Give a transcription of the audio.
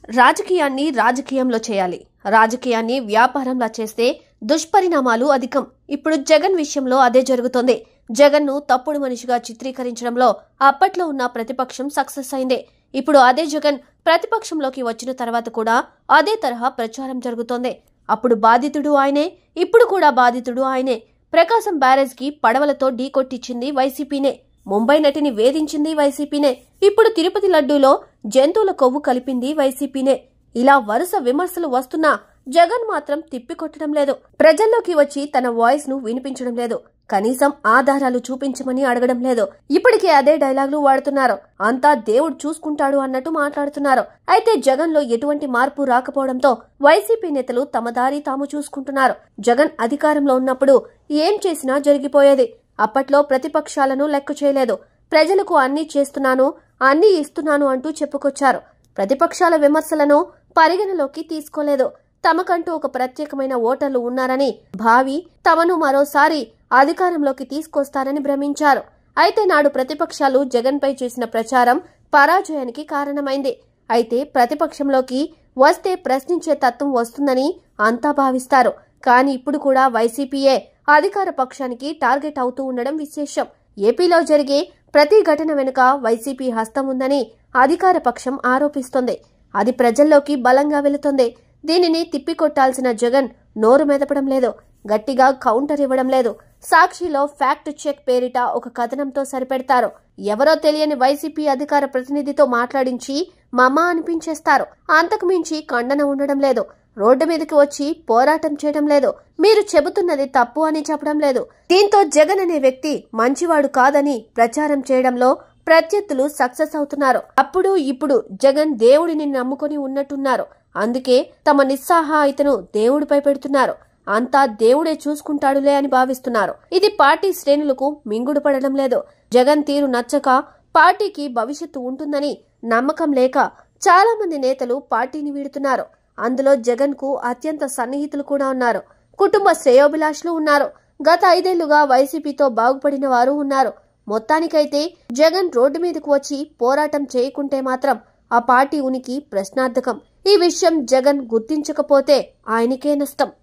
రాజకీయాన్ని రాజకీయంలో చేయాలి. రాజకీయాన్ని వ్యాపారంలా చేస్తే దుష్పరిణామాలు అధికం. ఇప్పుడు జగన్ విషయంలో అదే జరుగుతోంది. జగన్ను తప్పుడు మనిషిగా చిత్రీకరించడంలో అప్పట్లో ఉన్న ప్రతిపక్షం సక్సెస్ అయింది. ఇప్పుడు అదే జగన్ ప్రతిపక్షంలోకి వచ్చిన తర్వాత కూడా అదే తరహా ప్రచారం జరుగుతోంది. అప్పుడు బాధితుడు ఆయనే, ఇప్పుడు కూడా బాధితుడు ఆయనే. ప్రకాశం బ్యారేజ్కి పడవలతో ఢీకొట్టించింది వైసీపీనే. ముంబై నటిని వేధించింది వైసీపీనే. ఇప్పుడు తిరుపతి లడ్డూలో జంతువుల కొవ్వు కలిపింది వైసీపీనే. ఇలా వరుస విమర్శలు వస్తున్నా జగన్ మాత్రం తిప్పికొట్టడం లేదు. ప్రజల్లోకి వచ్చి తన వాయిస్ ను వినిపించడం లేదు. కనీసం ఆధారాలు చూపించమని అడగడం లేదు. ఇప్పటికే అదే డైలాగులు వాడుతున్నారు. అంతా దేవుడు చూసుకుంటాడు అన్నట్టు మాట్లాడుతున్నారు. అయితే జగన్ లో ఎటువంటి మార్పు రాకపోవడంతో వైసీపీ నేతలు తమ దారి తాము చూసుకుంటున్నారు. జగన్ అధికారంలో ఉన్నప్పుడు ఏం చేసినా జరిగిపోయేది. అప్పట్లో ప్రతిపక్షాలను లెక్క చేయలేదు. ప్రజలకు అన్నీ చేస్తున్నాను, అన్నీ ఇస్తున్నాను అంటూ చెప్పుకొచ్చారు. ప్రతిపక్షాల విమర్శలను పరిగణలోకి తీసుకోలేదు. తమకంటూ ఒక ప్రత్యేకమైన ఓటర్లు ఉన్నారని భావి తమను మరోసారి అధికారంలోకి తీసుకొస్తారని భ్రమించారు. అయితే నాడు ప్రతిపక్షాలు జగన్ పై చేసిన ప్రచారం పరాజయానికి కారణమైంది. అయితే ప్రతిపక్షంలోకి వస్తే ప్రశ్నించే తత్వం వస్తుందని అంతా భావిస్తారు. కానీ ఇప్పుడు కూడా వైసీపీయే అధికార పక్షానికి టార్గెట్ అవుతూ ఉండడం విశేషం. ఏపీలో జరిగే ప్రతి ఘటన వెనుక వైసీపీ హస్తం ఉందని అధికార పక్షం ఆరోపిస్తోంది. అది ప్రజల్లోకి బలంగా వెళుతోంది. దీనిని తిప్పికొట్టాల్సిన జగన్ నోరు మెదపడం లేదు. గట్టిగా కౌంటర్ ఇవ్వడం లేదు. సాక్షిలో ఫ్యాక్ట్ చెక్ పేరిట ఒక కథనంతో సరిపెడతారు. ఎవరో తెలియని వైసీపీ అధికార ప్రతినిధితో మాట్లాడించి మమా అనిపించేస్తారు. అంతకు మించి ఖండన ఉండడం లేదు. రోడ్డు మీదకి వచ్చి పోరాటం చేయడం లేదు. మీరు చెబుతున్నది తప్పు అని చెప్పడం లేదు. దీంతో జగన్ అనే వ్యక్తి మంచివాడు కాదని ప్రచారం చేయడంలో ప్రత్యర్థులు సక్సెస్ అవుతున్నారు. అప్పుడు ఇప్పుడు జగన్ దేవుడిని నమ్ముకొని ఉన్నట్టున్నారు. అందుకే తమ నిస్సహాయతను దేవుడిపై పెడుతున్నారు. అంతా దేవుడే చూసుకుంటాడులే అని భావిస్తున్నారు. ఇది పార్టీ శ్రేణులకు మింగుడు పడడం లేదు. జగన్ తీరు నచ్చక పార్టీకి భవిష్యత్తు ఉంటుందని నమ్మకం లేక చాలా మంది నేతలు పార్టీని వీడుతున్నారు. అందులో జగన్ కు అత్యంత సన్నిహితులు కూడా ఉన్నారు. కుటుంబ శ్రేయోభిలాషులు ఉన్నారు. గత 5 ఏళ్లుగా వైసీపీతో బాగుపడిన వారు ఉన్నారు. మొత్తానికైతే జగన్ రోడ్డు మీదకు వచ్చి పోరాటం చేయకుంటే మాత్రం ఆ పార్టీ ఉనికి ప్రశ్నార్థకం. ఈ విషయం జగన్ గుర్తించకపోతే ఆయనకే నష్టం.